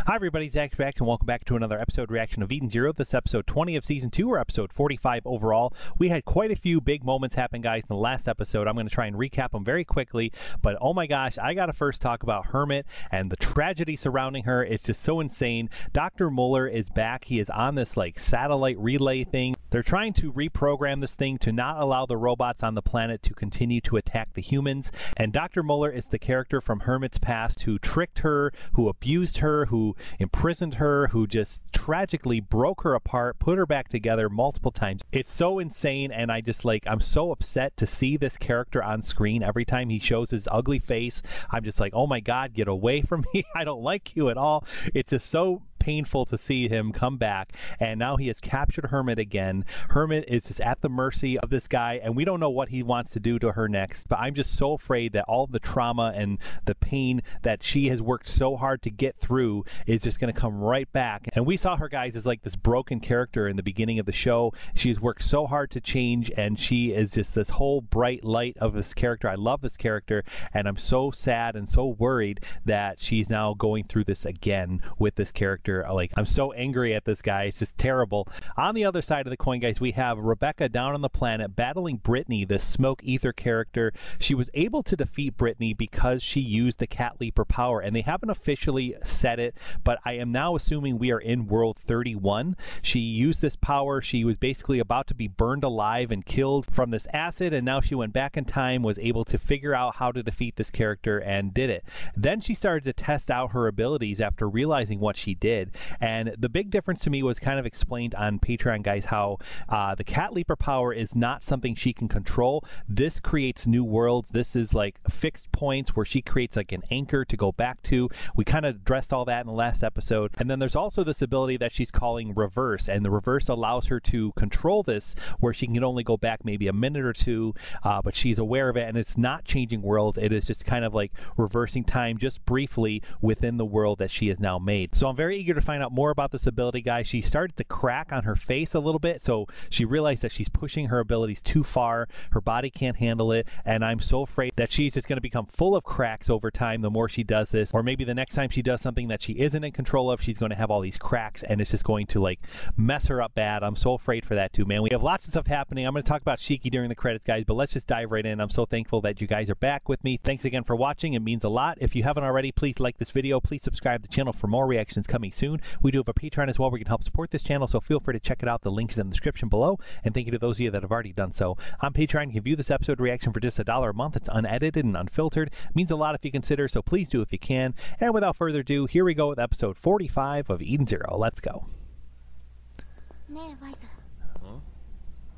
Hi everybody, Zach's Reaction. Welcome back to another episode reaction of EDENszero. This is episode 20 of Season 2, or episode 45 overall. We had quite a few big moments happen, guys, in the last episode. I'm going to try and recap them very quickly, but oh my gosh, I got to first talk about Hermit and the tragedy surrounding her. It's just so insane. Dr. Muller is back. He is on this like satellite relay thing. They're trying to reprogram this thing to not allow the robots on the planet to continue to attack the humans. And Dr. Muller is the character from Hermit's past who tricked her, who abused her, who imprisoned her, who just tragically broke her apart, put her back together multiple times. It's so insane, and I'm so upset to see this character on screen. Every time he shows his ugly face, I'm just like, oh my God, get away from me. I don't like you at all. It's just so painful to see him come back, and now he has captured Hermit again. Hermit is just at the mercy of this guy, and we don't know what he wants to do to her next, but I'm just so afraid that all the trauma and the pain that she has worked so hard to get through is just going to come right back. And we saw her, guys, as like this broken character in the beginning of the show. She's worked so hard to change, and she is just this whole bright light of this character. I love this character, and I'm so sad and so worried that she's now going through this again with this character. Like, I'm so angry at this guy. It's just terrible. On the other side of the coin, guys, we have Rebecca down on the planet battling Brittany, this smoke ether character. She was able to defeat Brittany because she used the cat leaper power, and they haven't officially said it, but I am now assuming we are in world 31. She used this power. She was basically about to be burned alive and killed from this acid, and now she went back in time, was able to figure out how to defeat this character, and did it. Then she started to test out her abilities after realizing what she did. And the big difference to me was kind of explained on Patreon, guys, how the cat leaper power is not something she can control. This creates new worlds. This is like fixed points where she creates like an anchor to go back to. We kind of addressed all that in the last episode. And then there's also this ability that she's calling reverse, and the reverse allows her to control this where she can only go back maybe a minute or two, but she's aware of it, and it's not changing worlds. It is just kind of like reversing time just briefly within the world that she has now made. So I'm very eager to find out more about this ability, guys. She started to crack on her face a little bit, so she realized that she's pushing her abilities too far. Her body can't handle it, and I'm so afraid that she's just going to become full of cracks over time the more she does this, or maybe the next time she does something that she isn't in control of, she's going to have all these cracks, and it's just going to like mess her up bad. I'm so afraid for that too, man. We have lots of stuff happening. I'm going to talk about Shiki during the credits, guys, but let's just dive right in. I'm so thankful that you guys are back with me. Thanks again for watching. It means a lot. If you haven't already, please like this video. Please subscribe to the channel for more reactions coming soon. We do have a Patreon as well where you can help support this channel, so feel free to check it out. The link is in the description below. And thank you to those of you that have already done so. On Patreon, you can view this episode reaction for just $1 a month. It's unedited and unfiltered. It means a lot if you consider, so please do if you can. And without further ado, here we go with episode 45 of EDENszero. Let's go.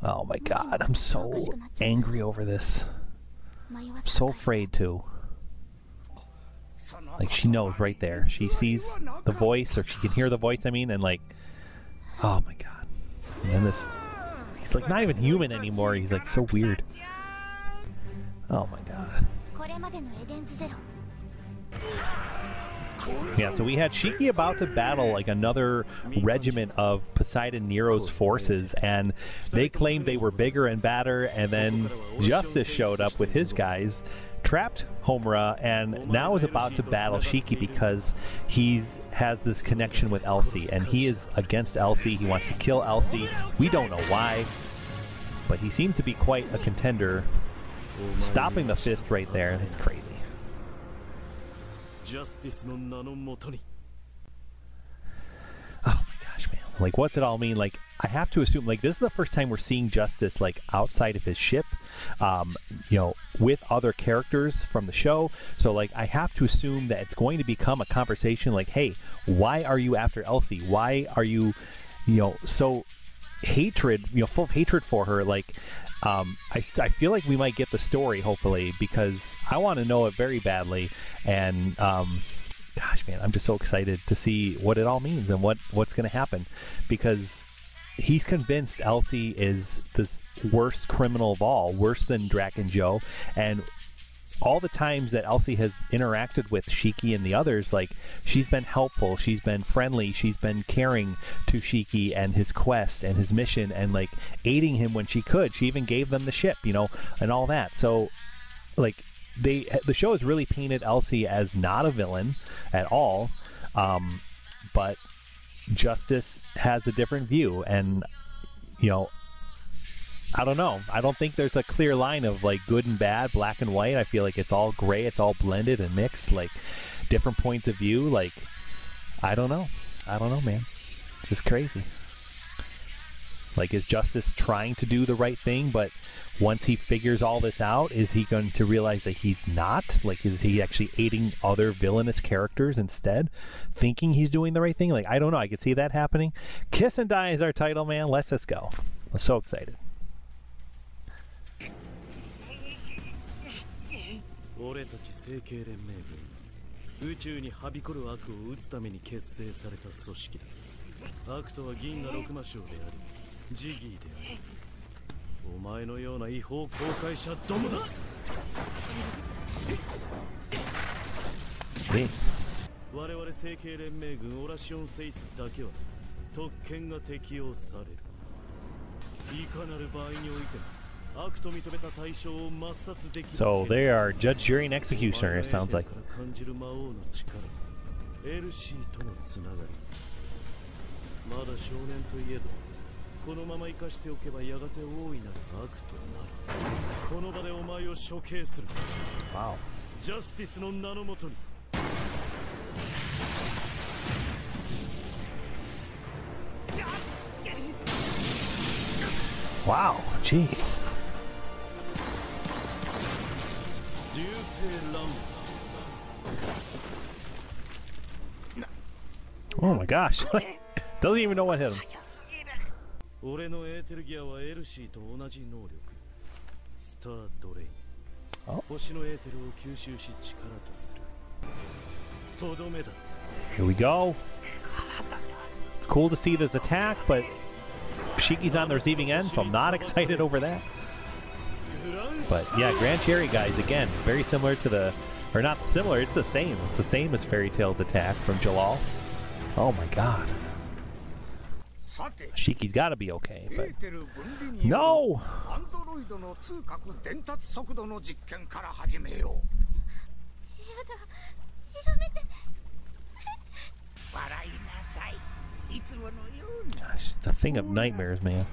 Oh my God, I'm so angry over this. I'm so afraid too. Like, she knows right there. She sees the voice, or she can hear the voice, I mean, and like, oh my God. And then this, he's like not even human anymore. He's like so weird. Oh my God. Yeah, so we had Shiki about to battle like another regiment of Poseidon Nero's forces, and they claimed they were bigger and badder, and then Justice showed up with his guys, trapped Homura, and now is about to battle Shiki because he has this connection with Elsie, and he is against Elsie. He wants to kill Elsie. We don't know why, but he seemed to be quite a contender. Stopping the fist right there, it's crazy. Oh my gosh, man. Like, what's it all mean? Like, I have to assume, like, this is the first time we're seeing Justice, like, outside of his ship, you know, with other characters from the show. So, like, I have to assume that it's going to become a conversation like, hey, why are you after Elsie? Why are you, you know, so hatred, you know, full of hatred for her? Like, I feel like we might get the story, hopefully, because I want to know it very badly. And, gosh, man, I'm just so excited to see what it all means and what's going to happen, because he's convinced Elsie is this worst criminal of all, worse than Drac and Joe. And all the times that Elsie has interacted with Shiki and the others, like, she's been helpful, she's been friendly, she's been caring to Shiki and his quest and his mission, and like aiding him when she could. She even gave them the ship, you know, and all that. So, like, the show has really painted Elsie as not a villain at all. but Justice has a different view, and you know, I don't know. I don't think there's a clear line of like good and bad, black and white. I feel like it's all gray, it's all blended and mixed, like different points of view. Like, I don't know, man. It's just crazy. Like, is Justice trying to do the right thing, but once he figures all this out, is he going to realize that he's not? Like, is he actually aiding other villainous characters instead, thinking he's doing the right thing? Like, I don't know. I could see that happening. Kiss and Die is our title, man. Let's just go. I'm so excited. 俺たち成形連盟軍、宇宙にはびこる悪を撃つために結成された組織だ。悪とは銀河六魔将であり、ジギーである。お前のような違法公開者どもだ。我々成形連盟軍オラシオンセイスだけは特権が適用される。いかなる場合においても So they are judge, jury, and executioner, it sounds like. Wow. Wow, jeez. Oh my gosh. Doesn't even know what hit him. Oh. Here we go. It's cool to see this attack, but Shiki's on the receiving end, so I'm not excited over that. But yeah, Grand Cherry guys, again, very similar to the, or not similar, it's the same. It's the same as Fairy Tail's attack from Jalal. Oh my god. Shiki's gotta be okay, but... No! Gosh, the thing of nightmares, man.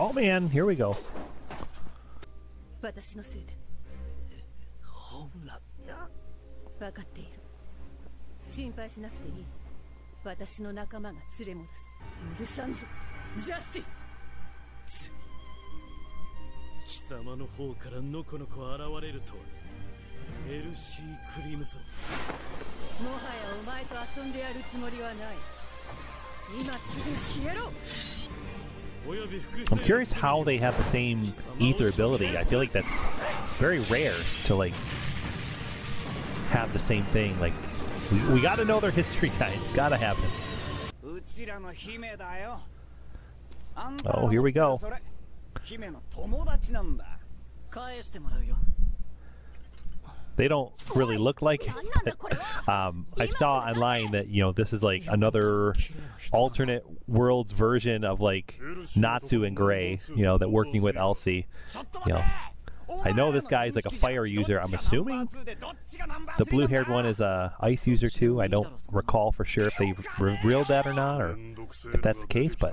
Oh man, here we go. I'm curious how they have the same ether ability. I feel like that's very rare to like have the same thing. Like we gotta know their history, guys. It's gotta happen. Oh, here we go. They don't really look like it. I saw online that, you know, this is like another alternate worlds version of like Natsu and Gray, you know, that working with Elsie. You know, I know this guy's like a fire user. I'm assuming the blue-haired one is a ice user too. I don't recall for sure if they revealed that or not, or if that's the case, but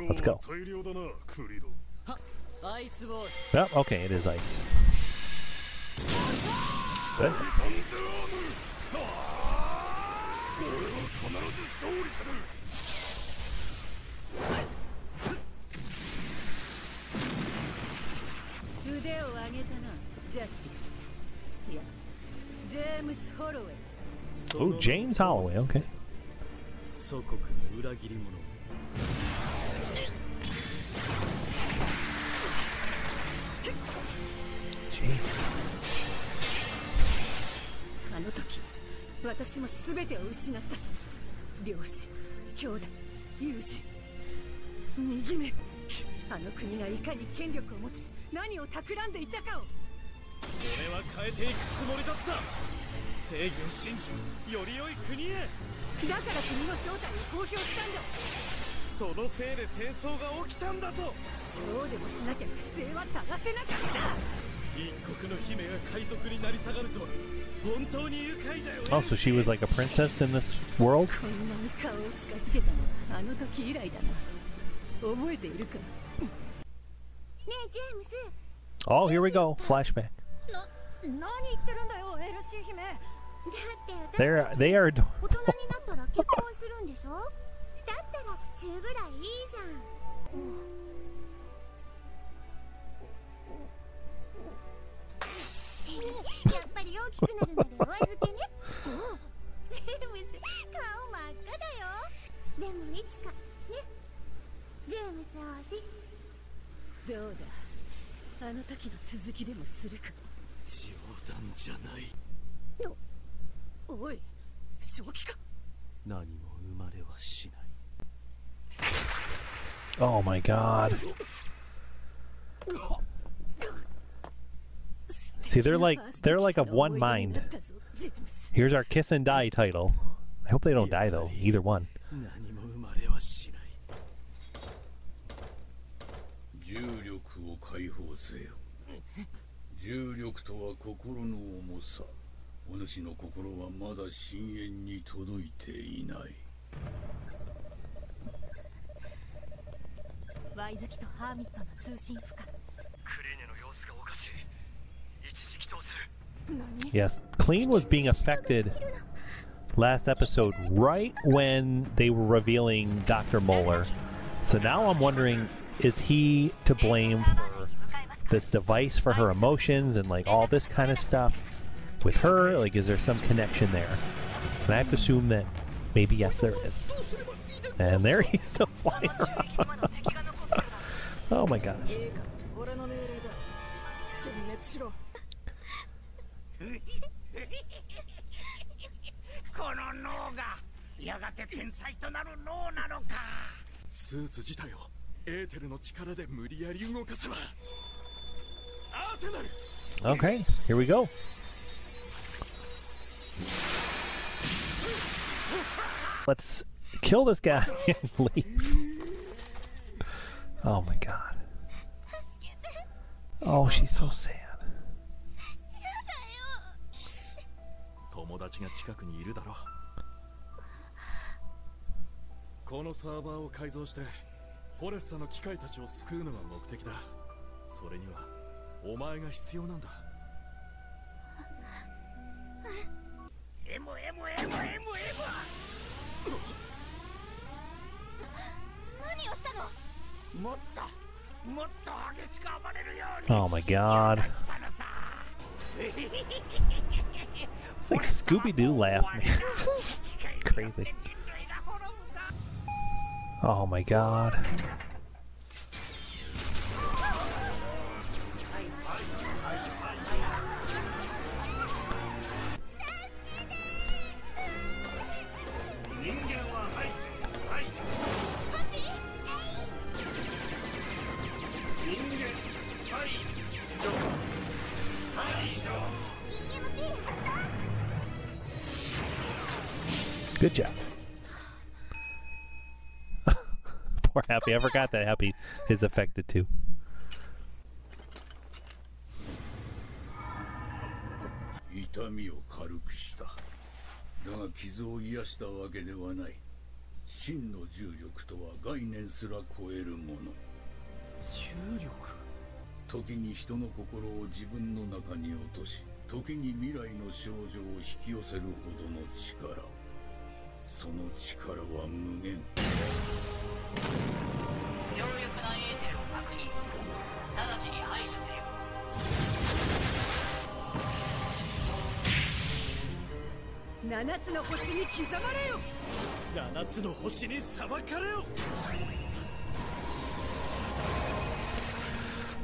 let's go. Yep, okay, it is ice. Goodness. Oh, James Holloway, okay. James. あの時、私も全てを失ったさ。両親、兄弟、友人、右目。あの国がいかに権力を持ち、何を企んでいたかを。俺は変えていくつもりだった。正義を信じ、より良い国へ。だから国の正体を公表したんだ。そのせいで戦争が起きたんだぞ。そうでもしなきゃ不正は正せなかった。一国の姫が海賊になり下がるとは本当に愉快だよね。 Oh, so she was like a princess in this world? こんなに顔を近づけたのはあの時以来だな。覚えているか。ねえジェームス。 Oh, here we go. Flashback. 何言ってるんだよエルシー姫。 They are 大人になったら結婚するんでしょ。だったら10ぐらいいいじゃん。やっぱり大きくなるまでお預けね。ジェームス、顔真っ赤だよ。でもいつかね、ジェームス王子。どうだ、あの時の続きでもするか。冗談じゃない。おい、正気か。何も生まれはしない。 Oh my god. See, they're like of one mind. Here's our kiss and die title. I hope they don't die though, either one. 何も生まれはしない。重力を解放せよ。重力とは心の重さ。お主の心はまだ深淵に届いていない。ワイズキとハーミットの通信不可。クリーネの様子がおかしい。一時帰投する。 Yes, Clean was being affected last episode right when they were revealing Dr. Moeller. So now I'm wondering, is he to blame for this device for her emotions and like all this kind of stuff with her? Like, is there some connection there? And I have to assume that maybe yes, there is. And there he's still flying around. Oh my gosh. この脳がやがて天才となる脳なのか。スーツ自体をエーテルの力で無理やり動かせば。アーセナル。 Okay, here we go. Let's kill this guy and leave. Oh my god. Oh, she's so sad. 友達が近くにいるだろう。このサーバーを改造してフォレスタの機械たちを救うのが目的だ。それにはお前が必要なんだ。 何をしたの。 もっと激しく暴れるように。 Oh my god. Like Scooby-Doo laugh, man. Crazy. Oh my god. Good job. Poor Happy. I forgot that Happy is affected too. 痛みを軽くした。だが傷を癒したわけではない。真の重力とは概念すら超えるもの。重力。時に人の心を自分の中に落とし、時に未来の少女を引き寄せるほどの力。その力は無限。強力なエーテルを確認。直ちに排除せよ。7つの星に刻まれよ。7つの星に裁かれよ。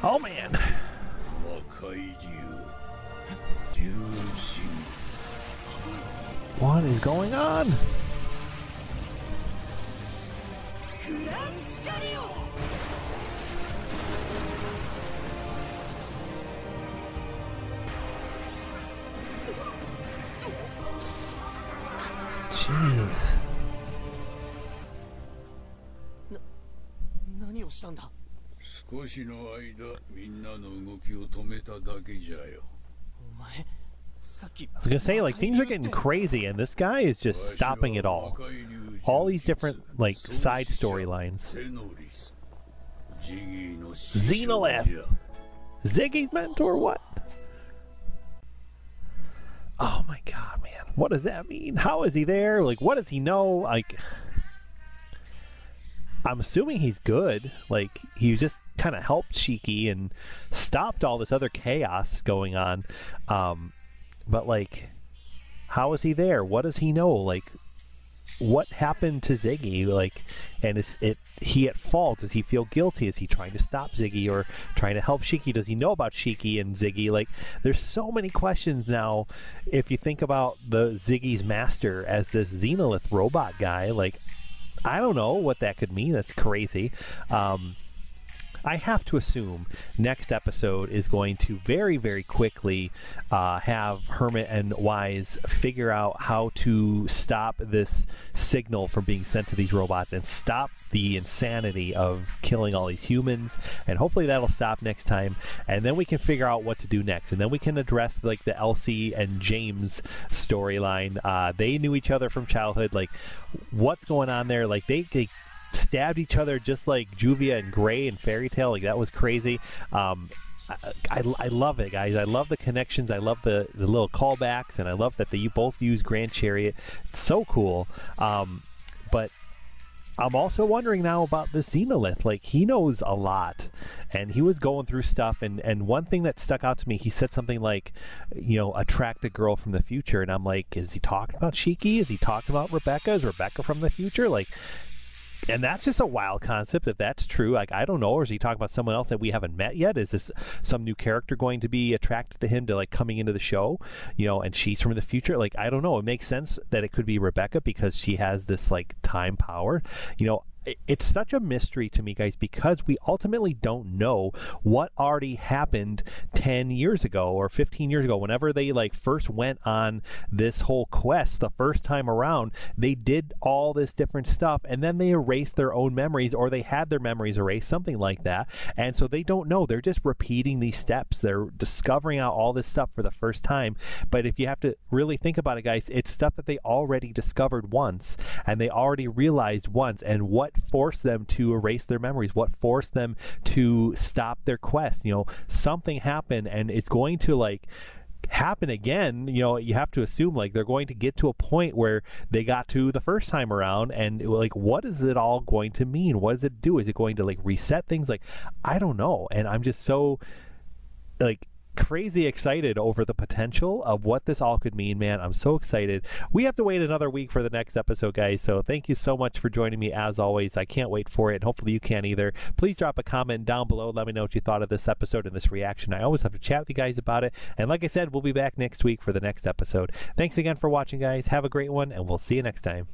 Oh man. 魔界竜重心 What is going on? クラッシャリオ。 Jeez. 何をしたんだ。少しの間みんなの動きを止めただけじゃよ。お前、さっき。 I was gonna say, like, things are getting crazy, and this guy is just stopping it all. All these different, like, side storylines. Xenolith! Ziggy's mentor, what? Oh my god, man. What does that mean? How is he there? Like, what does he know? Like, I'm assuming he's good. Like, he just kind of helped Shiki and stopped all this other chaos going on. But, like, how is he there? What does he know? Like, what happened to Ziggy? Like, and is he at fault? Does he feel guilty? Is he trying to stop Ziggy or trying to help Shiki? Does he know about Shiki and Ziggy? Like, there's so many questions now. If you think about the Ziggy's master as this Xenolith robot guy, like, I don't know what that could mean. That's crazy. I have to assume next episode is going to very, very quickly have Hermit and Wise figure out how to stop this signal from being sent to these robots and stop the insanity of killing all these humans. And hopefully that'll stop next time. And then we can figure out what to do next. And then we can address like the Elsie and James storyline. They knew each other from childhood. Like, what's going on there? Like, they stabbed each other just like Juvia and Gray in Fairy Tail. Like, that was crazy. I love it, guys. I love the connections. I love the little callbacks, and I love that they both use Grand Chariot. It's so cool. But I'm also wondering now about the Xenolith. Like, he knows a lot, and he was going through stuff, and one thing that stuck out to me, he said something like, you know, attract a girl from the future, and I'm like, is he talking about Shiki? Is he talking about Rebecca? Is Rebecca from the future? Like, and that's just a wild concept if that's true. Like, I don't know. Or is he talking about someone else that we haven't met yet? Is this some new character going to be attracted to him to, like, coming into the show, you know, and she's from the future? Like, I don't know. It makes sense that it could be Rebecca because she has this, like, time power. You know, it's such a mystery to me, guys, because we ultimately don't know what already happened 10 years ago or 15 years ago. Whenever they, like, first went on this whole quest the first time around, they did all this different stuff, and then they erased their own memories, or they had their memories erased, something like that. And so they don't know. They're just repeating these steps. They're discovering out all this stuff for the first time. But if you have to really think about it, guys, it's stuff that they already discovered once, and they already realized once. And what forced them to erase their memories? What forced them to stop their quest? You know, something happened, and it's going to, like, happen again. You know, you have to assume, like, they're going to get to a point where they got to the first time around, and, like, what is it all going to mean? What does it do? Is it going to, like, reset things? Like, I don't know. And I'm just so, like, crazy excited over the potential of what this all could mean, man. I'm so excited. We have to wait another week for the next episode, guys, so thank you so much for joining me as always. I can't wait for it, and hopefully you can either. Please drop a comment down below. Let me know what you thought of this episode and this reaction. I always have to chat with you guys about it, and like I said, we'll be back next week for the next episode. Thanks again for watching, guys. Have a great one, and we'll see you next time.